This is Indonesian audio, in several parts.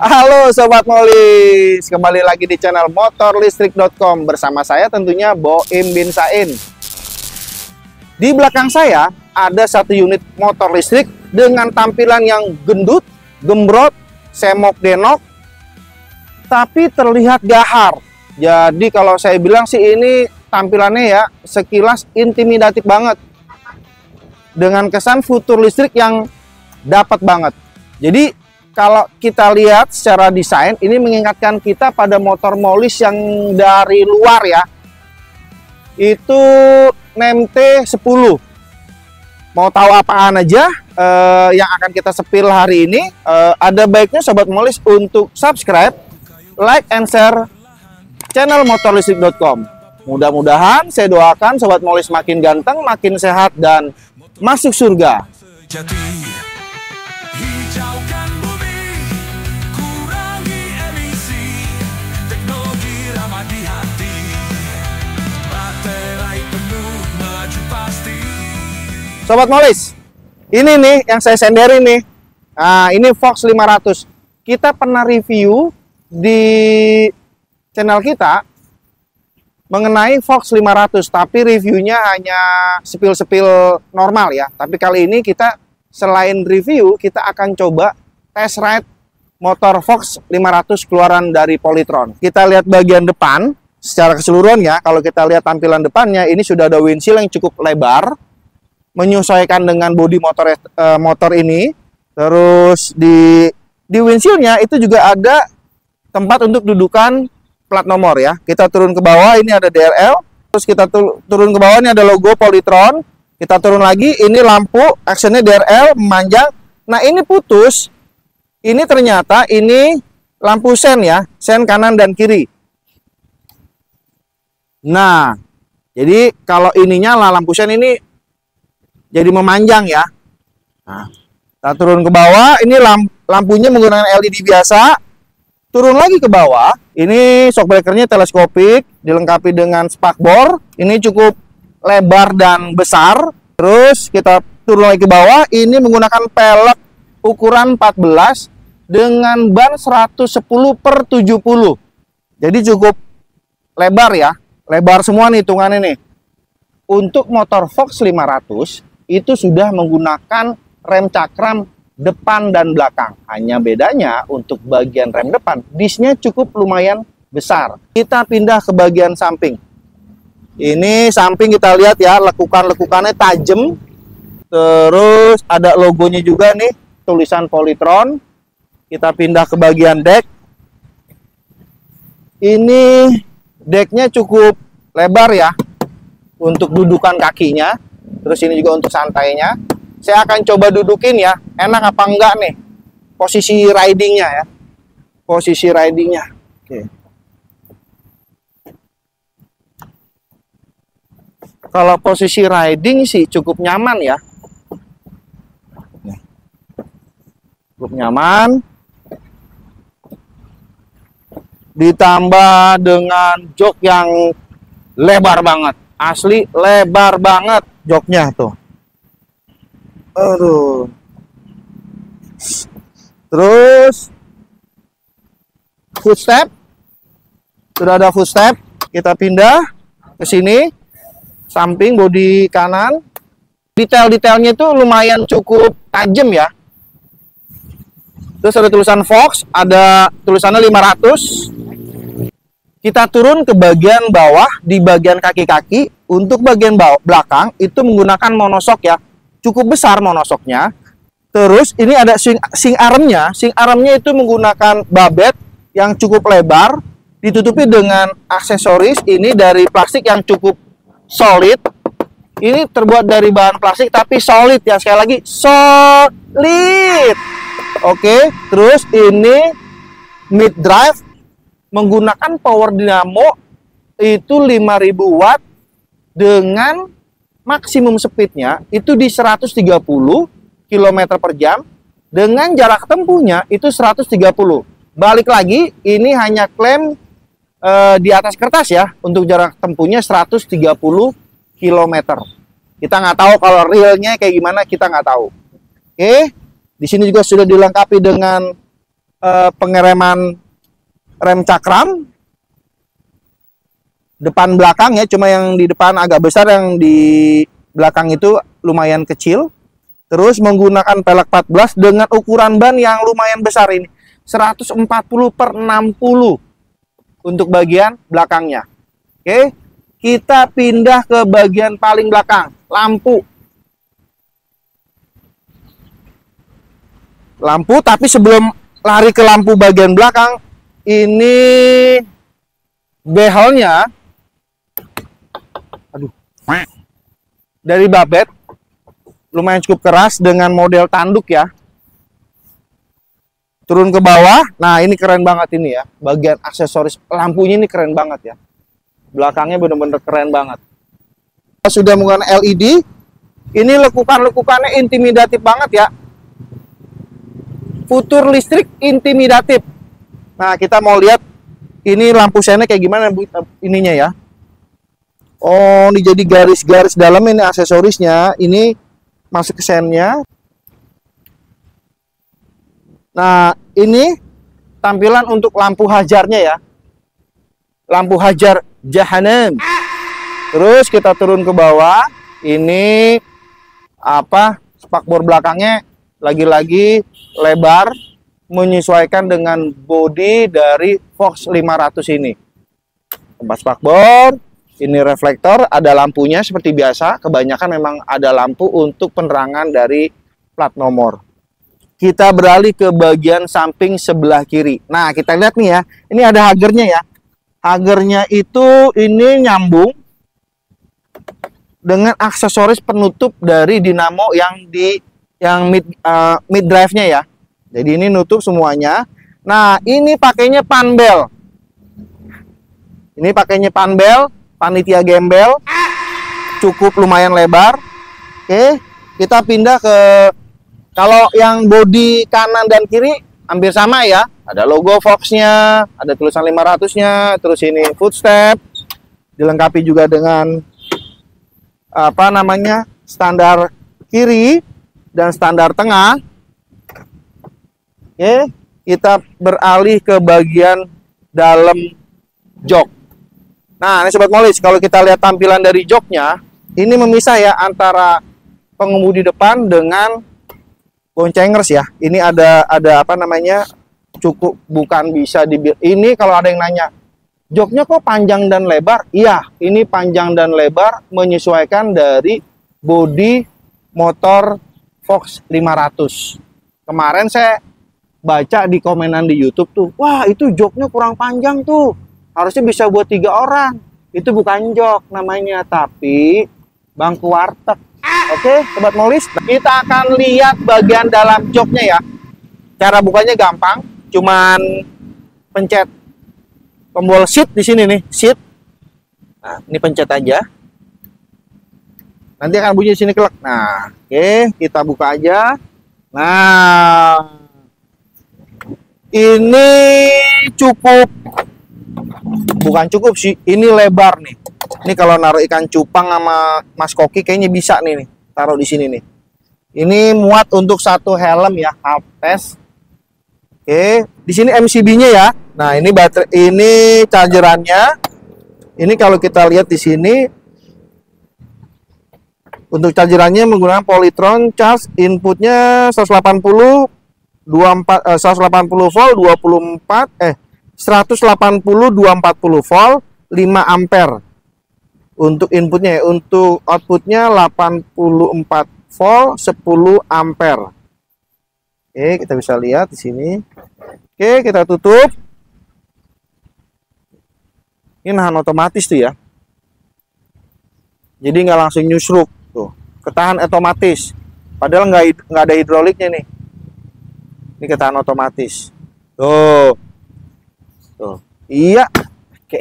Halo Sobat Molis, kembali lagi di channel motorlistrik.com bersama saya tentunya Boim bin Sain. Di belakang saya ada satu unit motor listrik dengan tampilan yang gendut, gembrot, semok denok, tapi terlihat gahar. Jadi kalau saya bilang sih ini tampilannya ya sekilas intimidatif banget. Dengan kesan futur listrik yang dapat banget. Jadi kalau kita lihat secara desain, ini mengingatkan kita pada motor molis yang dari luar ya. Itu NEM-T 10. Mau tahu apaan aja yang akan kita sepil hari ini, ada baiknya Sobat Molis untuk subscribe, like, and share channel motorlistrik.com. Mudah-mudahan saya doakan Sobat Molis makin ganteng, makin sehat, dan masuk surga. Hijaukan bumi, kurangi emisi, teknologi ramah di hati, baterai penuh melaju pasti. Sobat Molis, ini nih yang saya senderin nih. Nah, ini Fox 500. Kita pernah review di channel kita mengenai Fox 500, tapi reviewnya hanya sepil-sepil normal ya. Tapi kali ini kita selain review, kita akan coba test ride motor Fox 500 keluaran dari Polytron. Kita lihat bagian depan secara keseluruhan ya. Kalau kita lihat tampilan depannya, ini sudah ada windshield yang cukup lebar, menyesuaikan dengan bodi motor ini. Terus di windshieldnya itu juga ada tempat untuk dudukan plat nomor ya. Kita turun ke bawah, ini ada DRL. Terus kita turun ke bawah, ini ada logo Polytron. Kita turun lagi, ini lampu actionnya DRL memanjang. Nah ini putus. Ini ternyata ini lampu sen ya, sen kanan dan kiri. Nah, jadi kalau ini nyala lampu sen ini jadi memanjang ya. Nah, kita turun ke bawah, ini lampunya menggunakan LED biasa. Turun lagi ke bawah, ini shock breakernya teleskopik, dilengkapi dengan spakbor. Ini cukup lebar dan besar. Terus kita turun lagi ke bawah, ini menggunakan pelek ukuran 14 dengan ban 110/70. Jadi cukup lebar ya, lebar semua nih hitungannya nih. Untuk motor Fox 500 itu sudah menggunakan rem cakram depan dan belakang. Hanya bedanya untuk bagian rem depan, disnya cukup lumayan besar. Kita pindah ke bagian samping. Ini samping kita lihat ya, lekukan-lekukannya tajam. Terus ada logonya juga nih, tulisan Polytron. Kita pindah ke bagian deck. Ini decknya cukup lebar ya, untuk dudukan kakinya. Terus ini juga untuk santainya. Saya akan coba dudukin ya, enak apa enggak nih posisi ridingnya ya. Posisi ridingnya. Oke. Kalau posisi riding sih cukup nyaman ya. Cukup nyaman. Ditambah dengan jok yang lebar banget. Asli lebar banget joknya tuh. Aduh. Terus footstep, sudah ada footstep. Kita pindah ke sini, samping bodi kanan. Detail-detailnya itu lumayan cukup tajam ya. Terus ada tulisan Fox, ada tulisannya 500. Kita turun ke bagian bawah, di bagian kaki-kaki. Untuk bagian belakang itu menggunakan monoshock ya. Cukup besar monoshocknya. Terus ini ada sing armnya. Sing armnya itu menggunakan babet yang cukup lebar, ditutupi dengan aksesoris ini dari plastik yang cukup solid. Ini terbuat dari bahan plastik tapi solid ya, sekali lagi solid. Oke, terus ini mid drive menggunakan power dinamo itu 5000 watt dengan maksimum speednya itu di 130 km per jam dengan jarak tempuhnya itu 130. Balik lagi, ini hanya klaim di atas kertas ya, untuk jarak tempuhnya 130 km. Kita nggak tahu kalau realnya kayak gimana, kita nggak tahu. Oke, di sini juga sudah dilengkapi dengan pengereman rem cakram depan belakang ya, cuma yang di depan agak besar, yang di belakang itu lumayan kecil. Terus menggunakan pelek 14 dengan ukuran ban yang lumayan besar ini, 140/60 untuk bagian belakangnya. Oke, kita pindah ke bagian paling belakang, lampu. Lampu, tapi sebelum lari ke lampu bagian belakang, ini behelnya, aduh, dari Babet, lumayan cukup keras dengan model tanduk ya. Turun ke bawah, nah ini keren banget ini ya, bagian aksesoris lampunya ini keren banget ya. Belakangnya bener-bener keren banget. Sudah menggunakan LED, ini lekukan-lekukannya intimidatif banget ya. Futur listrik intimidatif. Nah, kita mau lihat ini lampu sennya kayak gimana ininya ya. Oh, ini jadi garis-garis dalam ini aksesorisnya. Ini masuk ke sennya. Nah, ini tampilan untuk lampu hajarnya ya. Lampu hajar Jahanam. Terus kita turun ke bawah. Ini apa? Spakbor belakangnya lagi-lagi lebar, menyesuaikan dengan bodi dari Fox 500 ini. Tempat spakbor, ini reflektor, ada lampunya seperti biasa. Kebanyakan memang ada lampu untuk penerangan dari plat nomor. Kita beralih ke bagian samping sebelah kiri. Nah, kita lihat nih ya, ini ada hagernya ya. Hagernya itu ini nyambung dengan aksesoris penutup dari dinamo yang mid drive-nya ya. Jadi ini nutup semuanya. Nah, ini pakainya panbel. Ini pakainya panbel, panitia gembel. Cukup lumayan lebar. Oke, kita pindah ke, kalau yang bodi kanan dan kiri hampir sama ya. Ada logo Fox-nya, ada tulisan 500-nya, terus ini footstep. Dilengkapi juga dengan apa namanya? Standar kiri dan standar tengah. Oke, kita beralih ke bagian dalam jok. Nah, ini Sobat Molis, kalau kita lihat tampilan dari joknya, ini memisah ya antara pengemudi depan dengan boncengers ya. Ini ada apa namanya? Cukup, bukan bisa dibilang. Ini kalau ada yang nanya, joknya kok panjang dan lebar? Iya, ini panjang dan lebar menyesuaikan dari bodi motor Fox 500. Kemarin saya baca di komenan di YouTube tuh, wah itu joknya kurang panjang tuh, harusnya bisa buat 3 orang. Itu bukan jok namanya, tapi bangku warteg. Oke, Sobat Molis, kita akan lihat bagian dalam joknya ya. Cara bukanya gampang, cuman pencet tombol seat di sini nih, seat. Nah, ini pencet aja. Nanti akan bunyi di sini kelek. Nah, oke, kita buka aja. Nah, ini cukup, bukan cukup sih, ini lebar nih. Ini kalau naruh ikan cupang sama Mas Koki kayaknya bisa nih, taruh di sini nih. Ini muat untuk 1 helm ya, halftest. Oke, di sini MCB-nya ya. Nah, ini baterai, ini chargerannya. Ini kalau kita lihat di sini, untuk chargerannya menggunakan Polytron charge, inputnya 180 volt 240 volt 5 ampere untuk inputnya ya. Untuk outputnya 84 volt 10 ampere. Oke, kita bisa lihat di sini. Oke, kita tutup. Ini nahan otomatis tuh ya. Jadi nggak langsung nyusruk tuh. Ketahan otomatis. Padahal nggak ada hidroliknya nih. Ini ketahan otomatis. Tuh. Tuh. Iya. Oke.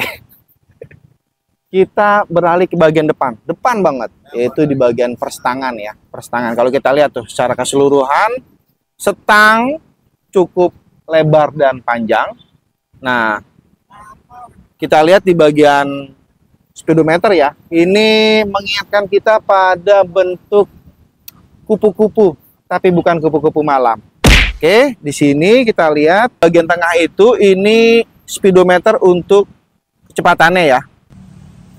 Kita beralih ke bagian depan. Depan banget. Yaitu di bagian perstangan ya. Perstangan. Kalau kita lihat tuh secara keseluruhan, setang cukup lebar dan panjang. Nah, kita lihat di bagian speedometer ya. Ini mengingatkan kita pada bentuk kupu-kupu, tapi bukan kupu-kupu malam. Oke, di sini kita lihat bagian tengah itu ini speedometer untuk kecepatannya ya.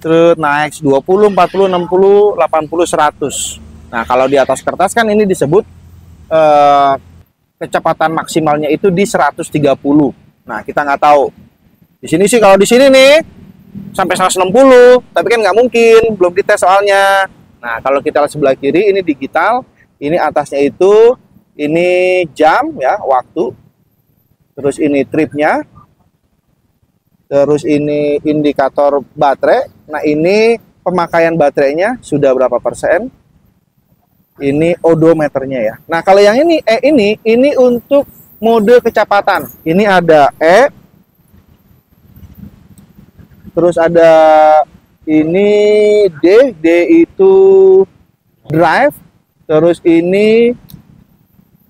Terus naik 20, 40, 60, 80, 100. Nah, kalau di atas kertas kan ini disebut kecepatan maksimalnya itu di 130. Nah, kita nggak tahu. Di sini sih kalau di sini nih sampai 160, tapi kan nggak mungkin, belum dites soalnya. Nah, kalau kita lihat sebelah kiri ini digital, ini atasnya itu ini jam ya, waktu. Terus ini tripnya. Terus ini indikator baterai. Nah, ini pemakaian baterainya sudah berapa persen. Ini odometernya ya. Nah, kalau yang ini ini untuk mode kecepatan. Ini ada E. Terus ada ini D itu drive. Terus ini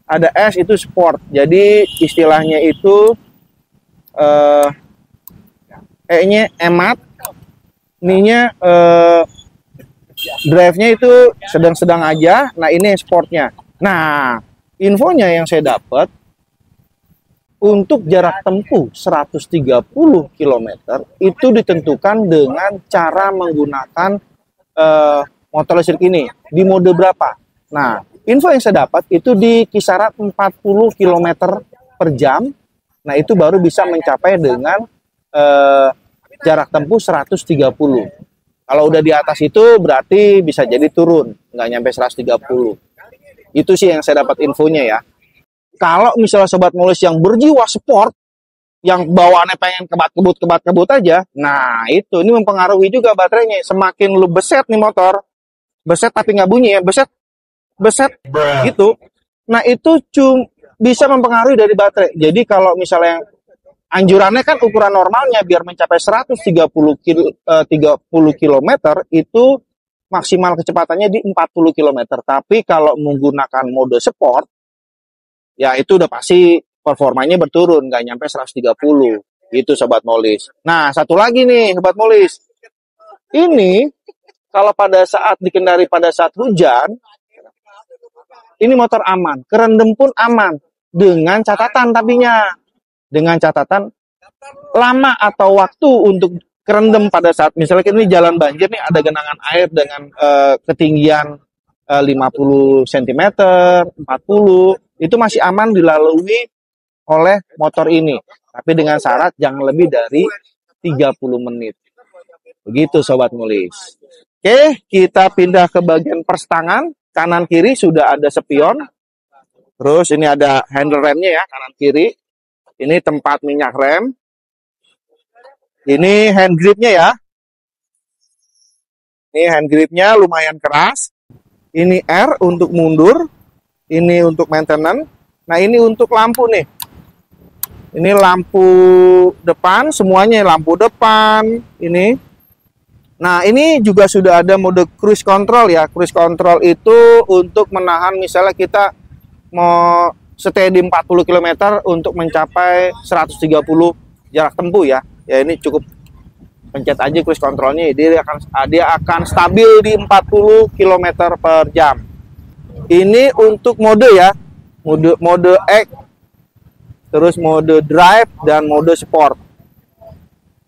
ada S itu sport. Jadi istilahnya itu E-nya emat, ininya drive-nya itu sedang-sedang aja. Nah, ini sportnya. Nah, infonya yang saya dapat untuk jarak tempuh 130 km itu ditentukan dengan cara menggunakan motor listrik ini di mode berapa. Nah, info yang saya dapat itu di kisaran 40 km per jam. Nah, itu baru bisa mencapai dengan jarak tempuh 130. Kalau udah di atas itu berarti bisa jadi turun, nggak nyampe 130. Itu sih yang saya dapat infonya ya. Kalau misalnya sobat molis yang berjiwa sport, yang bawaannya pengen kebat-kebut aja, nah itu ini mempengaruhi juga baterainya. Semakin lu beset nih motor, beset tapi nggak bunyi ya, beset gitu. Nah itu bisa mempengaruhi dari baterai. Jadi kalau misalnya anjurannya kan ukuran normalnya biar mencapai 130 km itu maksimal kecepatannya di 40 km. Tapi kalau menggunakan mode sport, ya itu udah pasti performanya berturun, nggak nyampe 130. Itu sobat molis. Nah, satu lagi nih sobat molis. Ini kalau pada saat dikendari pada saat hujan, ini motor aman, kerendam pun aman. Dengan catatan tapinya. Dengan catatan lama atau waktu untuk kerendam pada saat misalnya ini jalan banjir nih, ada genangan air dengan ketinggian 50 cm, 40, itu masih aman dilalui oleh motor ini. Tapi dengan syarat jangan lebih dari 30 menit. Begitu sobat molis. Oke, kita pindah ke bagian perstangan. Kanan kiri sudah ada spion. Terus ini ada handle remnya ya, kanan kiri. Ini tempat minyak rem. Ini hand gripnya ya. Ini hand gripnya lumayan keras. Ini R untuk mundur. Ini untuk maintenance. Nah, ini untuk lampu nih. Ini lampu depan, semuanya lampu depan. Ini. Nah, ini juga sudah ada mode cruise control ya. Cruise control itu untuk menahan misalnya kita mau stay di 40 km untuk mencapai 130 jarak tempuh ya. Ya ini cukup pencet aja cruise controlnya, dia akan stabil di 40 km per jam. Ini untuk mode ya, mode X, terus mode drive dan mode sport.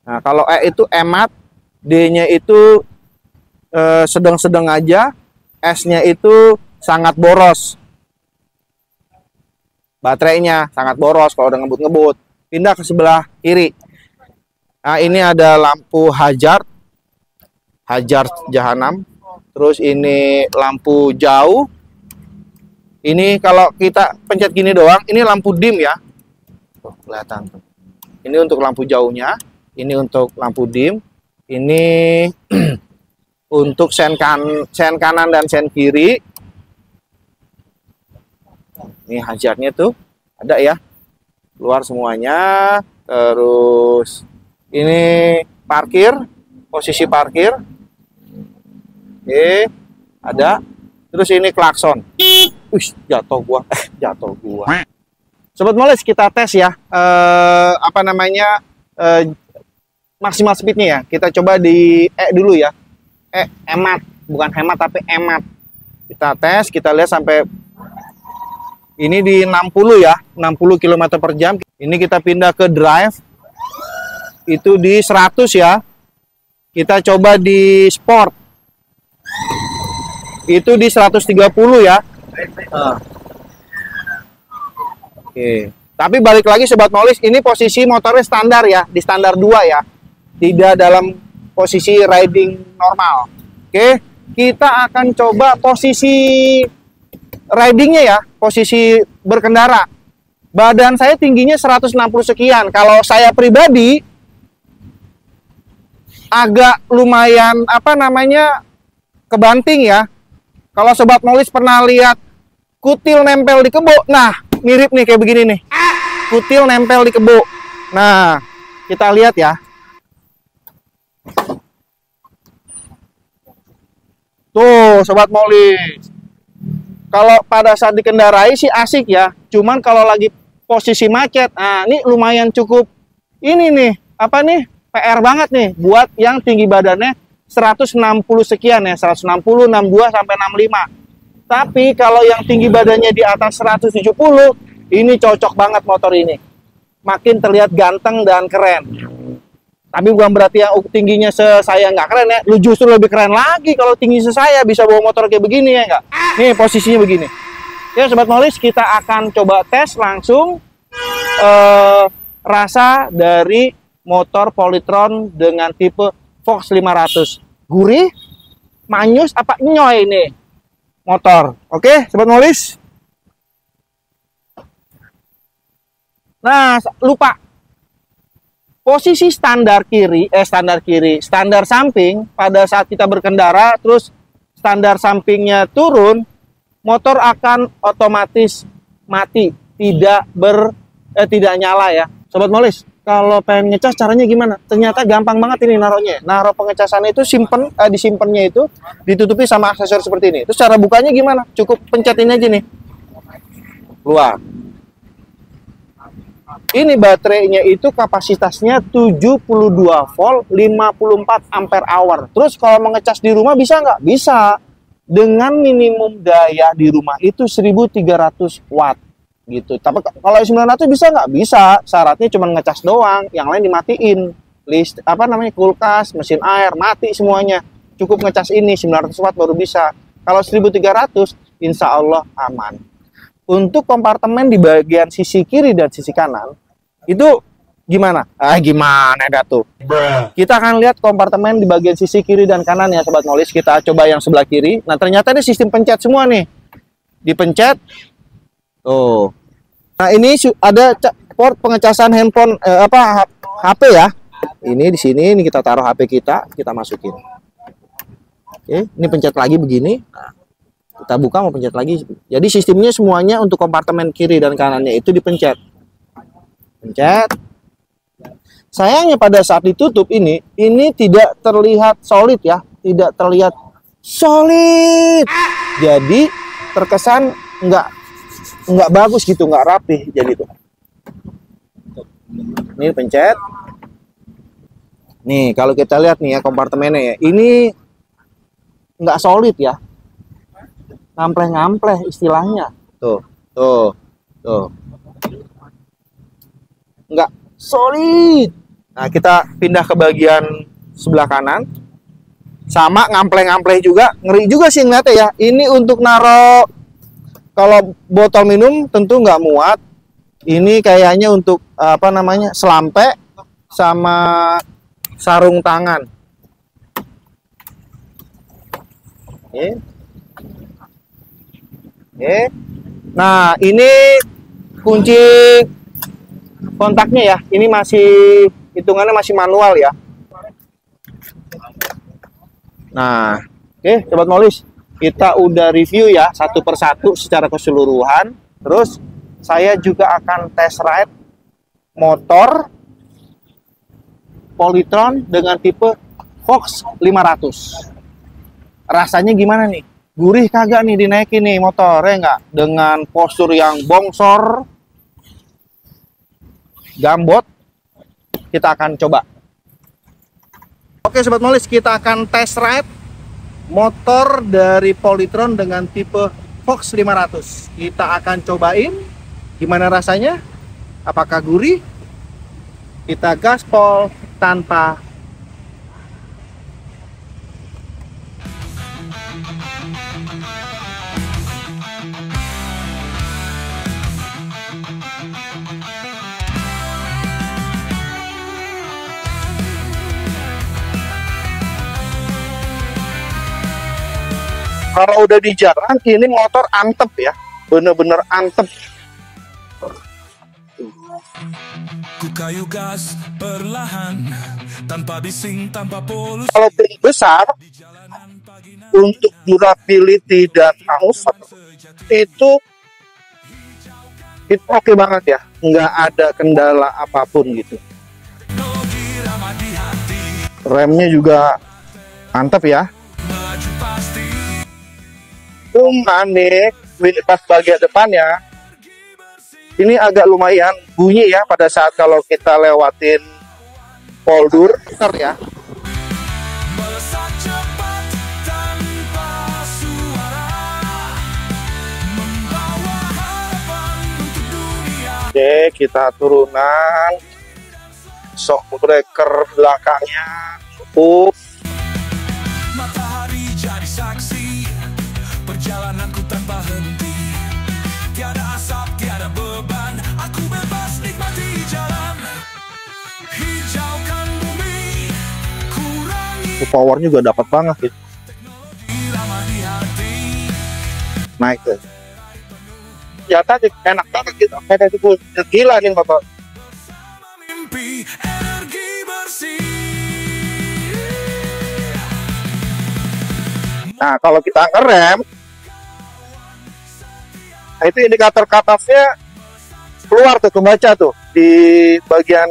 Nah kalau E itu emat, D-nya itu sedang-sedang aja, S-nya itu sangat boros. Baterainya sangat boros kalau udah ngebut-ngebut. Pindah ke sebelah kiri. Nah, ini ada lampu hazard jahanam. Terus ini lampu jauh. Ini kalau kita pencet gini doang, ini lampu dim ya. Tuh, kelihatan tuh. Ini untuk lampu jauhnya, ini untuk lampu dim. Ini untuk sen kanan dan sen kiri. Ini hazardnya tuh ada ya, keluar semuanya. Terus ini parkir, posisi parkir. Oke, ada. Terus ini klakson. Jatuh gua. Sobat moles, kita tes ya. Maksimal speednya ya. Kita coba di E dulu ya. Emat, bukan hemat tapi emat. Kita tes, kita lihat sampai Ini di 60 ya, 60 km per jam. Ini kita pindah ke drive. Itu di 100 ya. Kita coba di sport. Itu di 130 ya. Nah. Oke. Tapi balik lagi Sobat Molis, ini posisi motornya standar ya, di standar 2 ya. Tidak dalam posisi riding normal. Oke, kita akan coba posisi ridingnya ya, posisi berkendara. Badan saya tingginya 160 sekian. Kalau saya pribadi agak lumayan kebanting ya. Kalau Sobat Molis pernah lihat kutil nempel di kebo, nah mirip nih kayak begini nih. Kutil nempel di kebo. Nah, kita lihat ya. Tuh, Sobat Molis. Kalau pada saat dikendarai sih asik ya. Cuman kalau lagi posisi macet, nah ini lumayan cukup ini nih, PR banget nih buat yang tinggi badannya 160 sekian ya, 160, 62 sampai 65. Tapi kalau yang tinggi badannya di atas 170, ini cocok banget motor ini. Makin terlihat ganteng dan keren. Tapi bukan berarti yang tingginya saya nggak keren ya. Lu justru lebih keren lagi kalau tinggi saya bisa bawa motor kayak begini ya nggak? Nih posisinya begini. Ya Sobat Molis, kita akan coba tes langsung rasa dari motor Polytron dengan tipe Fox 500. Gurih, manyus, apa nyoy ini motor. Oke Sobat Molis. Nah, lupa. Posisi standar samping pada saat kita berkendara, terus standar sampingnya turun, motor akan otomatis mati, tidak nyala ya. Sobat Molis, kalau pengen ngecas caranya gimana? Ternyata gampang banget ini naruhnya. Naruh pengecasannya itu disimpannya itu ditutupi sama aksesoris seperti ini. Terus cara bukanya gimana? Cukup pencetin aja nih. Keluar. Ini baterainya itu kapasitasnya 72 volt 54 ampere hour. Terus kalau mengecas di rumah bisa nggak? Bisa. Dengan minimum daya di rumah itu 1300 watt gitu. Tapi kalau 900 bisa nggak? Bisa. Syaratnya cuma ngecas doang, yang lain dimatiin. Kulkas, mesin air, mati semuanya. Cukup ngecas ini 900 watt baru bisa. Kalau 1300 insya Allah aman. Untuk kompartemen di bagian sisi kiri dan sisi kanan itu gimana? Gimana dah tuh? Kita akan lihat kompartemen di bagian sisi kiri dan kanan ya Sobat Molis. Kita coba yang sebelah kiri. Nah ternyata ini sistem pencet semua nih. Dipencet. Tuh. Nah ini ada port pengecasan handphone HP ya. Ini di sini, ini kita taruh HP kita masukin. Oke, ini pencet lagi begini. Nah, kita buka mau pencet lagi. Jadi sistemnya semuanya untuk kompartemen kiri dan kanannya itu dipencet. Pencet. Sayangnya pada saat ditutup ini tidak terlihat solid ya, tidak terlihat solid. Jadi terkesan nggak bagus gitu, nggak rapi jadi tuh. Ini pencet. Nih kalau kita lihat nih ya kompartemennya ya, ini nggak solid ya. Ngampleh-ngampleh istilahnya. Tuh. Nggak solid. Nah, kita pindah ke bagian sebelah kanan. Sama ngampleh-ngampleh juga. Ngeri juga sih ngeliatnya ya. Ini untuk naro kalau botol minum tentu nggak muat. Ini kayaknya untuk selampe sama sarung tangan. Oke. Nah, ini kunci kontaknya ya. Ini masih hitungannya masih manual ya. Nah, oke, Sobat Molis, kita udah review ya satu persatu secara keseluruhan. Terus saya juga akan test ride motor Polytron dengan tipe Fox 500. Rasanya gimana nih? Gurih kagak nih dinaikin nih motornya nggak? Dengan postur yang bongsor, gambot, kita akan coba. Oke Sobat Molis, kita akan test ride motor dari Polytron dengan tipe Fox 500. Kita akan cobain gimana rasanya, apakah gurih. Kita gaspol tanpa kalau udah di jalan ini motor antep ya, bener-bener antep. Ku kayu gas perlahan, tanpa bising, tanpa polusi. Kalau brake besar Di jalanan pagi untuk durability dan manuver itu oke banget ya, nggak ada kendala apapun gitu. teknologi ramah di hati. Remnya juga mantap ya. Maju pasti. Cuman nih pas bagian depannya ini agak lumayan bunyi ya pada saat kalau kita lewatin poldur ya. Melesat cepat tanpa suara, membawa harapan untuk dunia. Oke, kita turunan. Shock breaker belakangnya cukup. Matahari jadi saksi, perjalananku tanpa henti. Tiada asap, tiada beban, aku bebas nikmati jalan. Hijaukan bumi, kurangi Powernya juga dapat banget gitu. teknologi ramah di hati. Naik tuh. Ya tadi enak banget gitu. Kayak itu gila nih motor. Mimpi energi bersih. Nah, kalau kita ngerem, nah itu indikator cut-off-nya keluar tuh, kebaca tuh di bagian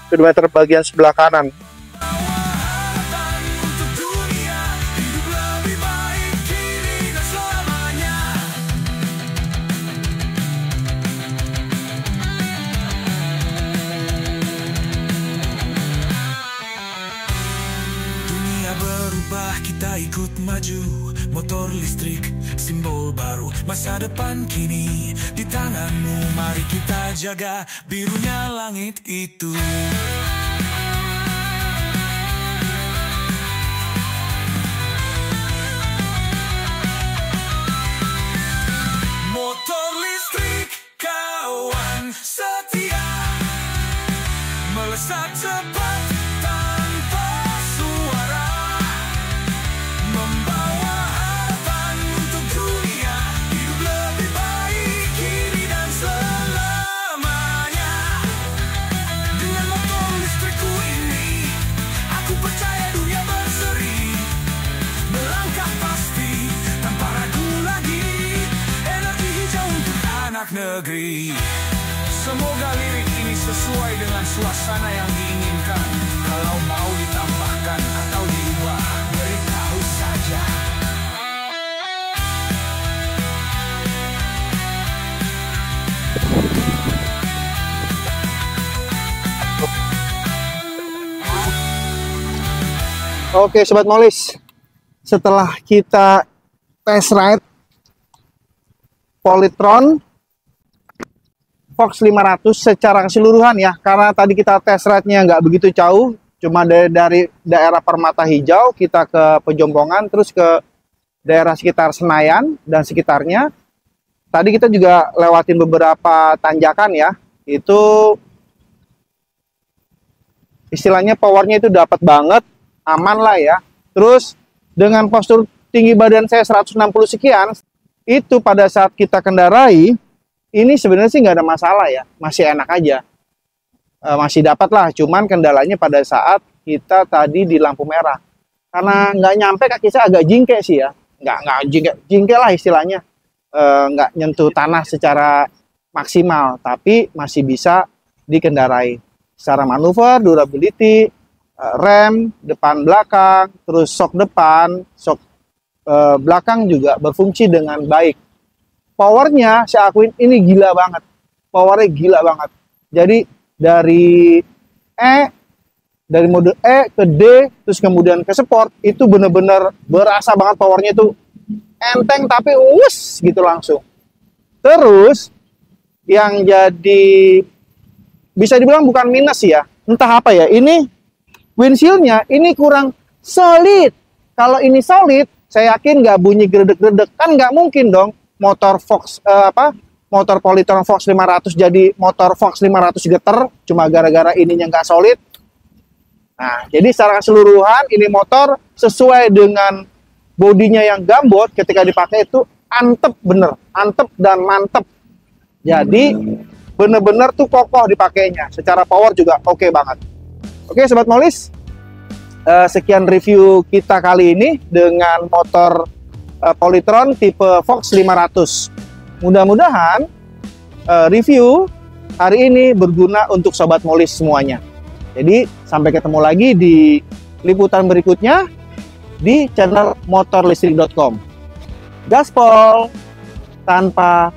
speedometer bagian sebelah kanan. Harapan untuk dunia, hidup lebih baik kini dan selamanya. Dunia berubah, kita ikut maju. Motor listrik, simbol baru masa depan kini di tanganmu. Mari kita jaga birunya langit itu. Motor listrik, kawan setia, melesat cepat tanpa suara, membawa harapan untuk dunia, hidup lebih baik kini dan selamanya. Dengan motor listrikku ini, aku percaya dunia berseri, melangkah pasti tanpa ragu lagi, energi hijau untuk anak negeri. Semoga lirik ini sesuai dengan suasana yang diinginkan. Kalau mau ditambahkan atau diubah, beritahu saja. Oke, Sobat Molis. Setelah kita test ride Polytron Fox 500 secara keseluruhan ya, karena tadi kita test ride-nya nggak begitu jauh, cuma dari daerah Permata Hijau kita ke Pejompongan, terus ke daerah sekitar Senayan dan sekitarnya. Tadi kita juga lewatin beberapa tanjakan ya, itu istilahnya powernya itu dapat banget, aman lah ya. Terus dengan postur tinggi badan saya 160 sekian, itu pada saat kita kendarai, ini sebenarnya sih nggak ada masalah ya, masih enak aja, masih dapat lah. Cuman kendalanya pada saat kita tadi di lampu merah, karena nggak nyampe kaki saya agak jingke sih ya, nggak jingke lah istilahnya, nggak nyentuh tanah secara maksimal, tapi masih bisa dikendarai. Secara manuver, durability, rem depan belakang, terus shock depan, shock belakang juga berfungsi dengan baik. Powernya saya akuin ini gila banget, powernya gila banget. Jadi dari mode E ke D, terus kemudian ke sport, itu bener-bener berasa banget powernya itu enteng tapi gitu langsung. Terus yang jadi bisa dibilang bukan minus ya, entah apa ya, ini windshieldnya ini kurang solid. Kalau ini solid, saya yakin nggak bunyi gredek-gredek, kan nggak mungkin dong motor Fox motor Polytron Fox 500 jadi motor Fox 500 geter cuma gara-gara ininya nggak solid. Nah, jadi secara keseluruhan ini motor sesuai dengan bodinya yang gambot, ketika dipakai itu antep bener, antep dan mantep. Jadi bener-bener tuh kokoh dipakainya. Secara power juga oke banget. Oke Sobat Molis, sekian review kita kali ini dengan motor Polytron tipe Fox 500. Mudah-mudahan review hari ini berguna untuk Sobat Molis semuanya. Jadi sampai ketemu lagi di liputan berikutnya di channel motorlistrik.com. Gaspol tanpa